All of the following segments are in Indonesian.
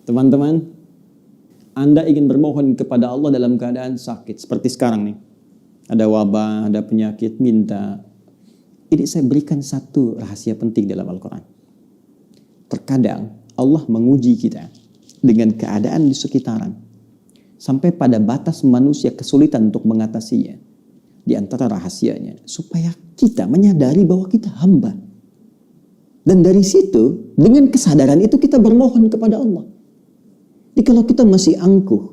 Teman-teman, Anda ingin bermohon kepada Allah dalam keadaan sakit. Seperti sekarang nih. Ada wabah, ada penyakit, minta. Ini saya berikan satu rahasia penting dalam Al-Quran. Terkadang Allah menguji kita dengan keadaan di sekitaran. Sampai pada batas manusia kesulitan untuk mengatasinya. Di antara rahasianya, supaya kita menyadari bahwa kita hamba. Dan dari situ, dengan kesadaran itu kita bermohon kepada Allah. Jadi kalau kita masih angkuh,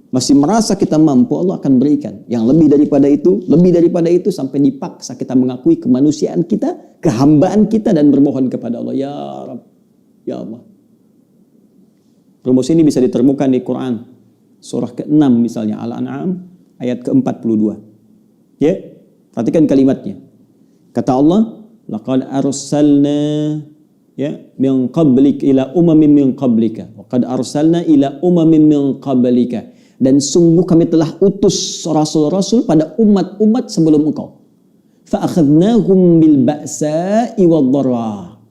masih merasa kita mampu, Allah akan berikan. Yang lebih daripada itu, sampai dipaksa kita mengakui kemanusiaan kita, kehambaan kita, dan bermohon kepada Allah. Ya Rabb, ya Allah. Rumus ini bisa ditemukan di Quran. Surah ke-6 misalnya, Al-An'am, ayat ke-42. Ya, perhatikan kalimatnya. Kata Allah, laqad arsalna min qablik ila umamin min qablika wa qad arsalna ila umamin min qablika, dan sungguh kami telah utus rasul-rasul pada umat-umat sebelum engkau. Fa akhadnahum bil ba'sa'i wad dharra.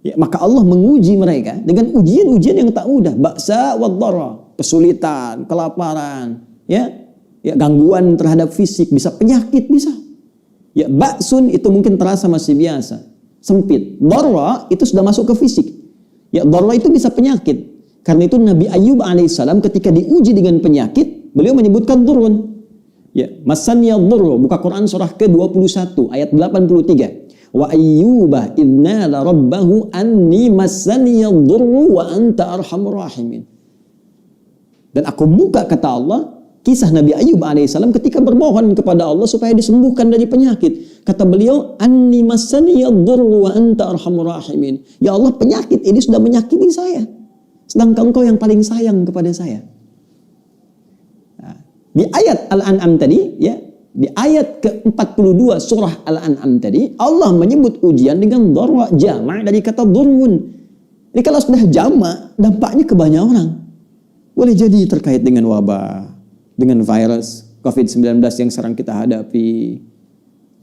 Ya, maka Allah menguji mereka dengan ujian-ujian yang tak mudah, ba'sa wad dharra, kesulitan, kelaparan, ya gangguan terhadap fisik, bisa penyakit, bisa. Ya, ba'sun itu mungkin terasa masih biasa, sempit. Dharra itu sudah masuk ke fisik. Ya, dharra itu bisa penyakit. Karena itu Nabi Ayyub alaihissalam ketika diuji dengan penyakit, beliau menyebutkan durun. Ya, masaniya dhurru, buka Quran surah ke-21 ayat 83. Wa ayyuba idnala rabbahu anni masaniya dhurru wa anta arhamur rahimin. Dan aku buka, kata Allah, kisah Nabi Ayyub alaihissalam ketika bermohon kepada Allah supaya disembuhkan dari penyakit. Kata beliau, anni masaniya dhurru wa anta arhamur rahimin. Ya Allah, penyakit ini sudah menyakiti saya, sedangkan Engkau yang paling sayang kepada saya. Nah, di ayat Al-An'am tadi, ya, di ayat ke-42 surah Al-An'am tadi, Allah menyebut ujian dengan dharra, jama' dari kata dhurrun. Jadi kalau sudah jama', dampaknya ke banyak orang. Boleh jadi terkait dengan wabah, dengan virus COVID-19 yang sekarang kita hadapi.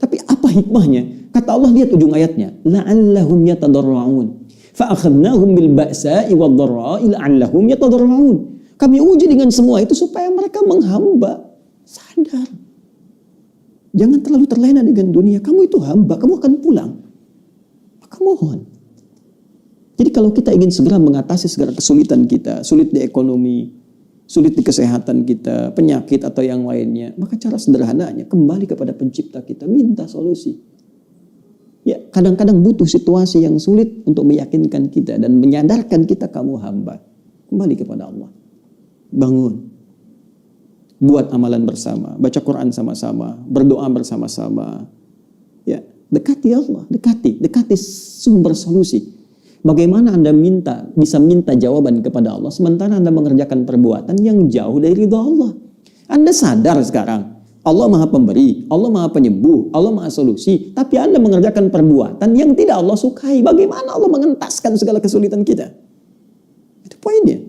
Tapi apa hikmahnya? Kata Allah, lihat ujung ayatnya, la'allahum yatadarra'un. Fa'akhadnahum bil ba'sa'i wad dharra'i la'allahum yatadarra'un. Kami uji dengan semua itu supaya mereka menghamba, sadar. Jangan terlalu terlena dengan dunia. Kamu itu hamba, kamu akan pulang. Maka mohon. Jadi kalau kita ingin segera mengatasi segala kesulitan kita, sulit di ekonomi, sulit di kesehatan kita, penyakit atau yang lainnya, maka cara sederhananya kembali kepada pencipta kita, minta solusi. Ya, kadang-kadang butuh situasi yang sulit untuk meyakinkan kita dan menyadarkan kita kamu hamba. Kembali kepada Allah. Bangun. Buat amalan bersama, baca Quran sama-sama, berdoa bersama-sama. Ya, dekati Allah, dekati sumber solusi. Bagaimana Anda bisa minta jawaban kepada Allah sementara Anda mengerjakan perbuatan yang jauh dari ridha Allah? Anda sadar sekarang Allah Maha Pemberi, Allah Maha Penyembuh, Allah Maha Solusi, tapi Anda mengerjakan perbuatan yang tidak Allah sukai. Bagaimana Allah mengentaskan segala kesulitan kita? Itu poinnya.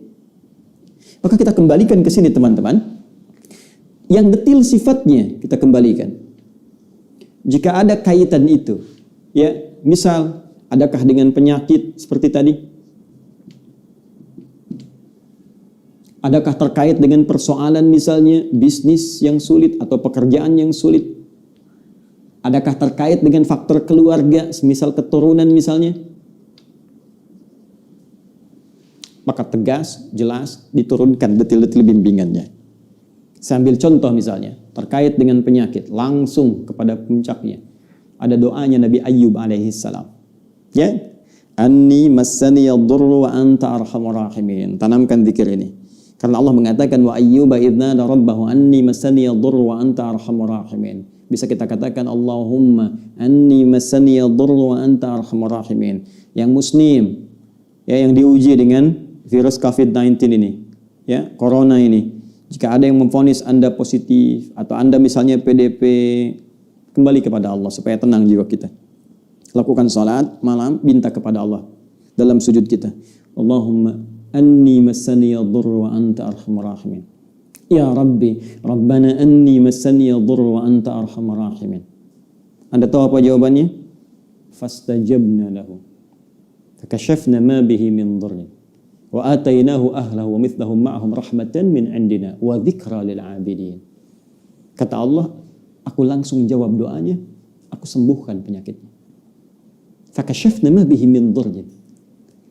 Maka kita kembalikan ke sini, teman-teman. Yang detil sifatnya kita kembalikan. Jika ada kaitan itu, ya, misal adakah dengan penyakit seperti tadi? Adakah terkait dengan persoalan misalnya bisnis yang sulit atau pekerjaan yang sulit? Adakah terkait dengan faktor keluarga, semisal keturunan misalnya? Maka tegas, jelas, diturunkan detil-detil bimbingannya. Saya ambil contoh misalnya, terkait dengan penyakit, langsung kepada puncaknya. Ada doanya Nabi Ayyub alaihissalam. Ya, anni massaniya dhurru wa anta arhamur rahimin. Tanamkan zikir ini. Karena Allah mengatakan wa ayyuba idnada rabbahu anni massaniya dhurru wa anta arhamur rahimin. Bisa kita katakan Allahumma anni massaniya dhurru wa anta arhamur rahimin. Yang muslim, ya, yang diuji dengan virus COVID-19 ini, ya, corona ini. Jika ada yang memvonis Anda positif atau Anda misalnya PDP, kembali kepada Allah supaya tenang jiwa kita. Lakukan salat malam, minta kepada Allah dalam sujud kita. Allahumma anni massaniya dhurru wa anta arhamur rahimin. Ya Rabbi, Rabbana anni massaniya dhurru wa anta arhamur rahimin. Anda tahu apa jawabannya? Fastajabna lahu. Fakashafna ma bihi min dhurri. Wa atainahu ahlahu wa mithlahum ma'ahum rahmatan min indina wa dzikra lil 'abidin. Kata Allah, aku langsung jawab doanya, aku sembuhkan penyakitnya. Fakashafna ma bihi min dhurrin.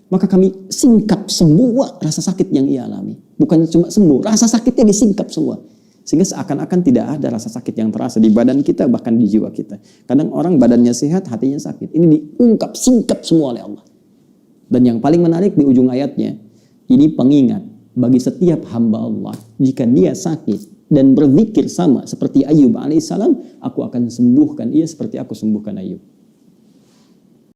Maka kami singkap semua rasa sakit yang ia alami. Bukan cuma sembuh, rasa sakitnya disingkap semua. Sehingga seakan-akan tidak ada rasa sakit yang terasa di badan kita, bahkan di jiwa kita. Kadang orang badannya sehat, hatinya sakit. Ini diungkap, singkap semua oleh Allah. Dan yang paling menarik di ujung ayatnya, ini pengingat bagi setiap hamba Allah. Jika dia sakit dan berzikir sama seperti Ayub alaihissalam, aku akan sembuhkan ia seperti aku sembuhkan Ayub.